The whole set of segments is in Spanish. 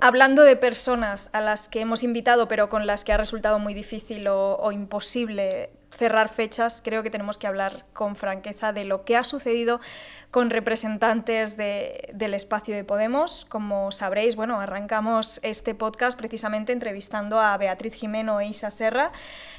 Hablando de personas a las que hemos invitado pero con las que ha resultado muy difícil o imposible cerrar fechas, creo que tenemos que hablar con franqueza de lo que ha sucedido con representantes del espacio de Podemos. Como sabréis, bueno, arrancamos este podcast precisamente entrevistando a Beatriz Gimeno e Isa Serra.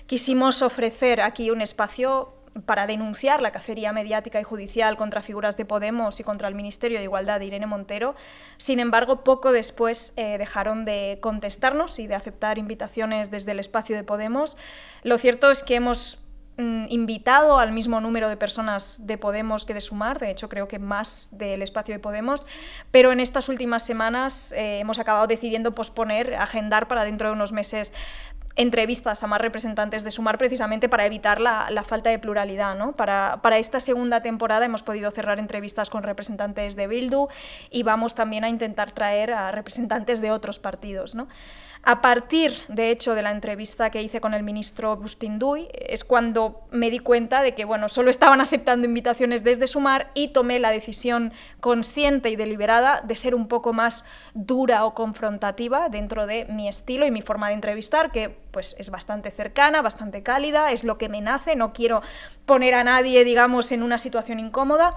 Quisimos ofrecer aquí un espacio para denunciar la cacería mediática y judicial contra figuras de Podemos y contra el Ministerio de Igualdad de Irene Montero. Sin embargo, poco después dejaron de contestarnos y de aceptar invitaciones desde el espacio de Podemos. Lo cierto es que hemos invitado al mismo número de personas de Podemos que de Sumar, de hecho creo que más del espacio de Podemos, pero en estas últimas semanas hemos acabado decidiendo posponer, agendar para dentro de unos meses entrevistas a más representantes de Sumar precisamente para evitar la falta de pluralidad, ¿no? Para esta segunda temporada hemos podido cerrar entrevistas con representantes de Bildu y vamos también a intentar traer a representantes de otros partidos, ¿no? A partir, de hecho, de la entrevista que hice con el ministro Bustinduy, es cuando me di cuenta de que, bueno, solo estaban aceptando invitaciones desde Sumar y tomé la decisión consciente y deliberada de ser un poco más dura o confrontativa dentro de mi estilo y mi forma de entrevistar, que pues es bastante cercana, bastante cálida, es lo que me nace, no quiero poner a nadie, digamos, en una situación incómoda,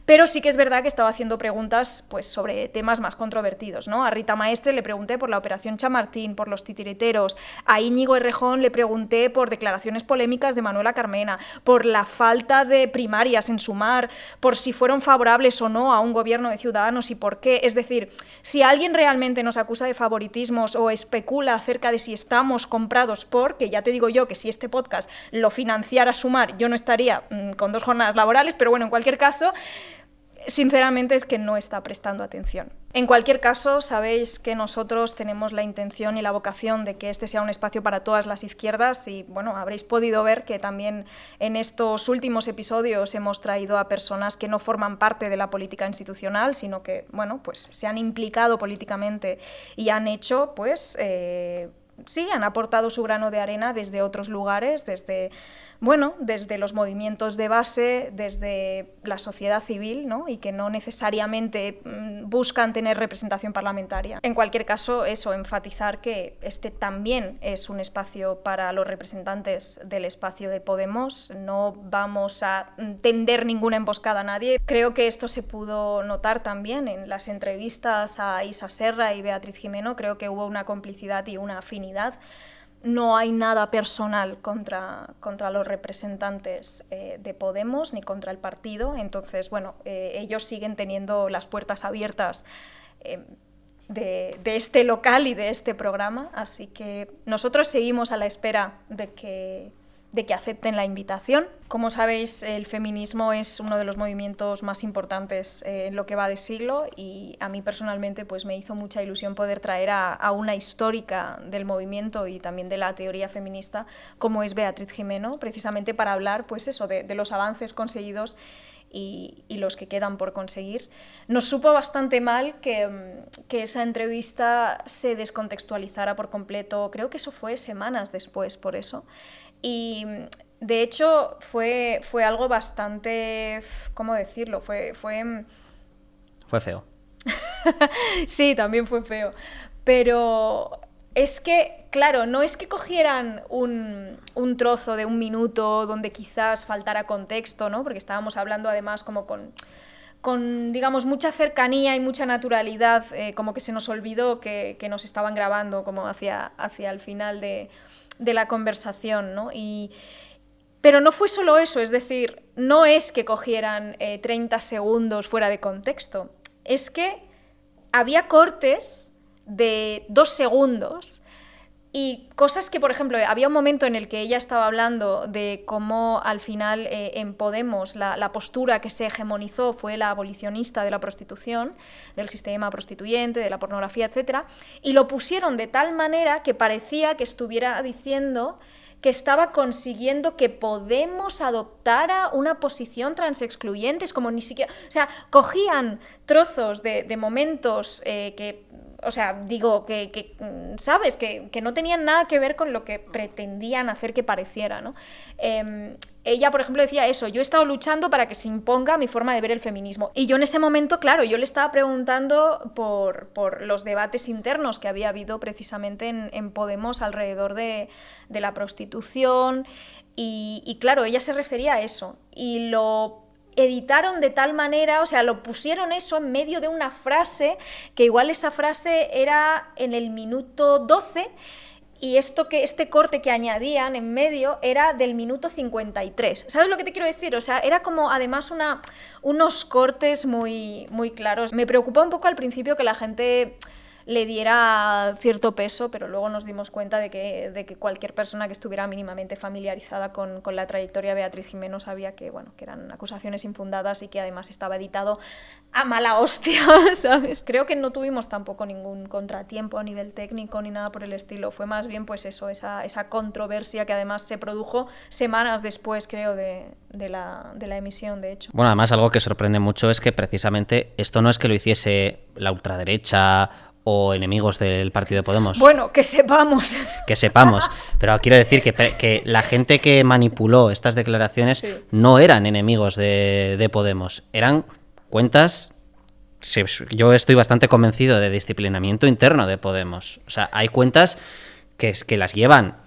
pero sí que es verdad que estaba haciendo preguntas pues, sobre temas más controvertidos, ¿no? A Rita Maestre le pregunté por la operación Chamartín, por los titiriteros, a Íñigo Errejón le pregunté por declaraciones polémicas de Manuela Carmena, por la falta de primarias en Sumar, por si fueron favorables o no a un gobierno de Ciudadanos y por qué. Es decir, si alguien realmente nos acusa de favoritismos o especula acerca de si estamos comprados por, que ya te digo yo que si este podcast lo financiara Sumar, yo no estaría con 2 jornadas laborales, pero bueno, en cualquier caso, sinceramente es que no está prestando atención. En cualquier caso, sabéis que nosotros tenemos la intención y la vocación de que este sea un espacio para todas las izquierdas y, bueno, habréis podido ver que también en estos últimos episodios hemos traído a personas que no forman parte de la política institucional, sino que, bueno, pues se han implicado políticamente y han hecho, pues, sí, han aportado su grano de arena desde otros lugares, desde los movimientos de base, desde la sociedad civil, ¿no? Y que no necesariamente buscan tener representación parlamentaria. En cualquier caso, eso, enfatizar que este también es un espacio para los representantes del espacio de Podemos. No vamos a tender ninguna emboscada a nadie. Creo que esto se pudo notar también en las entrevistas a Isa Serra y Beatriz Gimeno. Creo que hubo una complicidad y una afinidad. No hay nada personal contra los representantes de Podemos ni contra el partido, entonces, bueno, ellos siguen teniendo las puertas abiertas de este local y de este programa, así que nosotros seguimos a la espera de que acepten la invitación. Como sabéis, el feminismo es uno de los movimientos más importantes en lo que va de siglo y a mí personalmente pues, me hizo mucha ilusión poder traer a una histórica del movimiento y también de la teoría feminista como es Beatriz Gimeno, precisamente para hablar pues, eso, de los avances conseguidos y los que quedan por conseguir. Nos supo bastante mal que esa entrevista se descontextualizara por completo, creo que eso fue semanas después por eso. Y de hecho fue algo bastante, ¿cómo decirlo? Fue feo. Sí, también fue feo. Pero es que, claro, no es que cogieran un trozo de 1 minuto donde quizás faltara contexto, ¿no? Porque estábamos hablando además como con digamos, mucha cercanía y mucha naturalidad, como que se nos olvidó que nos estaban grabando como hacia el final de la conversación, ¿no? Pero no fue solo eso, es decir, no es que cogieran 30 segundos fuera de contexto, es que había cortes de 2 segundos y cosas que, por ejemplo, había un momento en el que ella estaba hablando de cómo al final en Podemos la postura que se hegemonizó fue la abolicionista de la prostitución, del sistema prostituyente, de la pornografía, etc. Y lo pusieron de tal manera que parecía que estuviera diciendo que estaba consiguiendo que Podemos adoptara una posición transexcluyente, es como ni siquiera... O sea, cogían trozos de momentos que o sea, digo, ¿sabes? Que no tenían nada que ver con lo que pretendían hacer que pareciera, ¿no? Ella, por ejemplo, decía eso: yo he estado luchando para que se imponga mi forma de ver el feminismo. Y yo en ese momento, claro, yo le estaba preguntando por los debates internos que había habido precisamente en Podemos alrededor de la prostitución. Y claro, ella se refería a eso. Y lo editaron de tal manera, o sea, lo pusieron eso en medio de una frase, que igual esa frase era en el minuto 12, y este corte que añadían en medio era del minuto 53. ¿Sabes lo que te quiero decir? O sea, era como además unos cortes muy, muy claros. Me preocupó un poco al principio que la gente le diera cierto peso, pero luego nos dimos cuenta de que cualquier persona que estuviera mínimamente familiarizada con la trayectoria de Beatriz Gimeno sabía que, bueno, que eran acusaciones infundadas y que además estaba editado a mala hostia, ¿sabes? Creo que no tuvimos tampoco ningún contratiempo a nivel técnico ni nada por el estilo. Fue más bien pues eso, esa controversia que además se produjo semanas después, creo, de la emisión, de hecho. Bueno, además algo que sorprende mucho es que precisamente esto no es que lo hiciese la ultraderecha o enemigos del partido de Podemos. Bueno, que sepamos. Que sepamos. Pero quiero decir que la gente que manipuló estas declaraciones sí. no eran enemigos de Podemos. Eran cuentas, yo estoy bastante convencido, de disciplinamiento interno de Podemos. O sea, hay cuentas que las llevan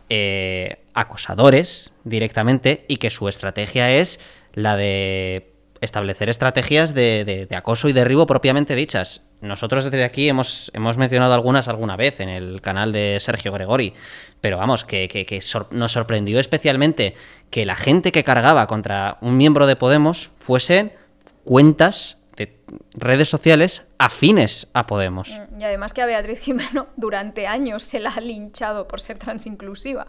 acosadores directamente y que su estrategia es la de establecer estrategias de acoso y derribo propiamente dichas. Nosotros desde aquí hemos mencionado algunas alguna vez en el canal de Sergio Gregori, pero vamos, que nos sorprendió especialmente que la gente que cargaba contra un miembro de Podemos fuesen cuentas de redes sociales afines a Podemos. Y además que a Beatriz Gimeno durante años se la ha linchado por ser transinclusiva.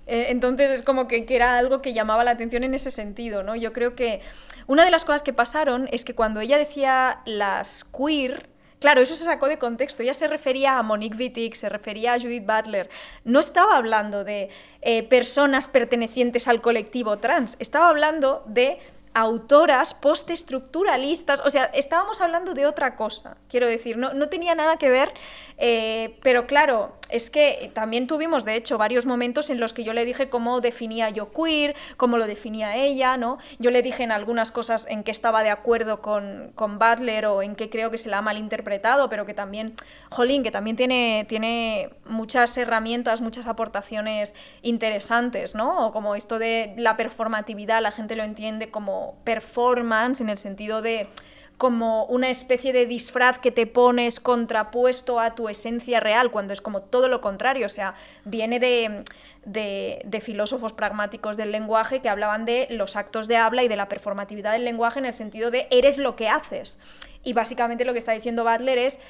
Entonces es como que era algo que llamaba la atención en ese sentido, ¿no? Yo creo que una de las cosas que pasaron es que cuando ella decía las queer, claro, eso se sacó de contexto. Ella se refería a Monique Wittig, se refería a Judith Butler. No estaba hablando de personas pertenecientes al colectivo trans, estaba hablando de autoras postestructuralistas, o sea, estábamos hablando de otra cosa, quiero decir, no tenía nada que ver, pero claro, es que también tuvimos, de hecho, varios momentos en los que yo le dije cómo definía yo queer, cómo lo definía ella, ¿no? Yo le dije en algunas cosas en que estaba de acuerdo con Butler o en que creo que se la ha malinterpretado, pero que también, jolín, que también tiene muchas herramientas, muchas aportaciones interesantes, ¿no? O como esto de la performatividad, la gente lo entiende como performance en el sentido de como una especie de disfraz que te pones contrapuesto a tu esencia real, cuando es como todo lo contrario. O sea, viene de filósofos pragmáticos del lenguaje que hablaban de los actos de habla y de la performatividad del lenguaje en el sentido de eres lo que haces. Y básicamente lo que está diciendo Butler es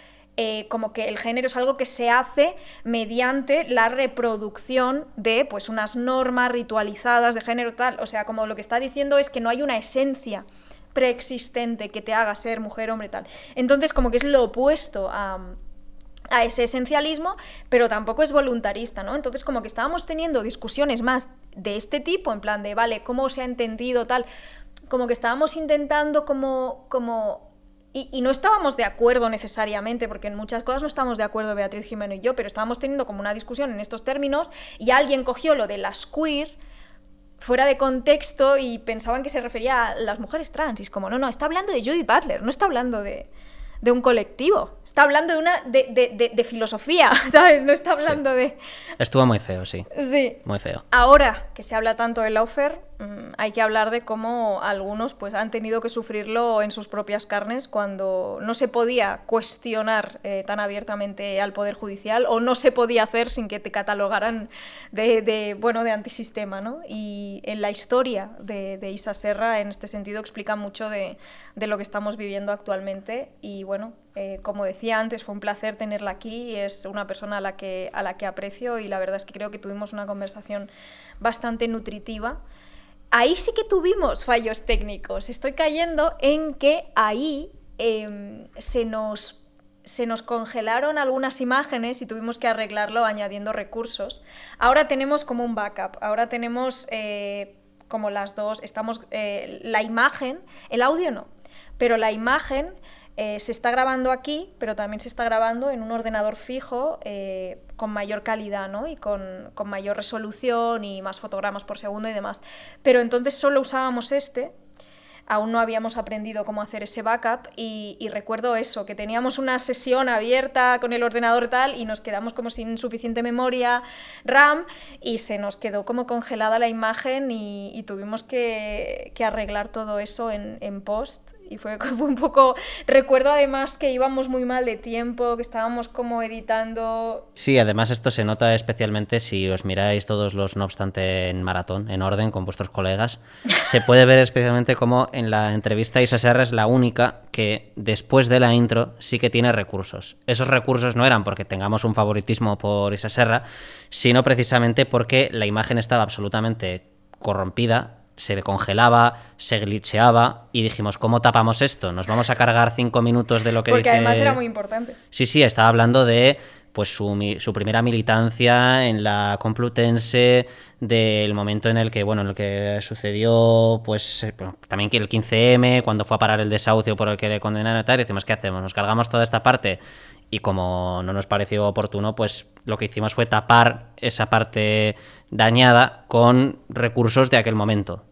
como que el género es algo que se hace mediante la reproducción de pues unas normas ritualizadas de género tal. O sea, como lo que está diciendo es que no hay una esencia preexistente que te haga ser mujer, hombre, tal. Entonces, como que es lo opuesto a ese esencialismo, pero tampoco es voluntarista, ¿no? Entonces, como que estábamos teniendo discusiones más de este tipo, en plan de, vale, ¿cómo se ha entendido tal? Como que estábamos intentando y no estábamos de acuerdo necesariamente, porque en muchas cosas no estábamos de acuerdo Beatriz Gimeno y yo, pero estábamos teniendo como una discusión en estos términos y alguien cogió lo de las queer fuera de contexto y pensaban que se refería a las mujeres trans. Y es como, no, está hablando de Judith Butler, no está hablando de un colectivo, está hablando de filosofía, ¿sabes? No está hablando de... Estuvo muy feo, sí. Sí. Muy feo. Ahora que se habla tanto de lawfare, hay que hablar de cómo algunos pues han tenido que sufrirlo en sus propias carnes cuando no se podía cuestionar tan abiertamente al Poder Judicial o no se podía hacer sin que te catalogaran de antisistema, ¿no? Y en la historia de Isa Serra, en este sentido, explica mucho de lo que estamos viviendo actualmente y bueno, como decía antes, fue un placer tenerla aquí, es una persona a la que aprecio y la verdad es que creo que tuvimos una conversación bastante nutritiva. Ahí sí que tuvimos fallos técnicos, estoy cayendo en que ahí se nos congelaron algunas imágenes y tuvimos que arreglarlo añadiendo recursos. Ahora tenemos como un backup, ahora tenemos como las dos, la imagen, el audio no, pero la imagen se está grabando aquí, pero también se está grabando en un ordenador fijo con mayor calidad, ¿no? Y con mayor resolución y más fotogramas por segundo y demás. Pero entonces solo usábamos aún no habíamos aprendido cómo hacer ese backup y recuerdo eso, que teníamos una sesión abierta con el ordenador tal y nos quedamos como sin suficiente memoria RAM y se nos quedó como congelada la imagen y tuvimos que arreglar todo eso en post. Y fue un poco... Recuerdo además que íbamos muy mal de tiempo, que estábamos como editando... Sí, además esto se nota especialmente si os miráis todos los No Obstante en maratón, en orden, con vuestros colegas. Se puede ver especialmente como en la entrevista Isa Serra es la única que después de la intro sí que tiene recursos. Esos recursos no eran porque tengamos un favoritismo por Isa Serra, sino precisamente porque la imagen estaba absolutamente corrompida, se congelaba, se glitcheaba y dijimos, ¿cómo tapamos esto? ¿Nos vamos a cargar 5 minutos de lo que porque dice...? Además era muy importante. Sí, estaba hablando de pues su primera militancia en la Complutense, del momento en el que sucedió pues también que el 15M, cuando fue a parar el desahucio por el que le condenaron y tal, y decimos, ¿qué hacemos? ¿Nos cargamos toda esta parte? Y como no nos pareció oportuno, pues lo que hicimos fue tapar esa parte dañada con recursos de aquel momento.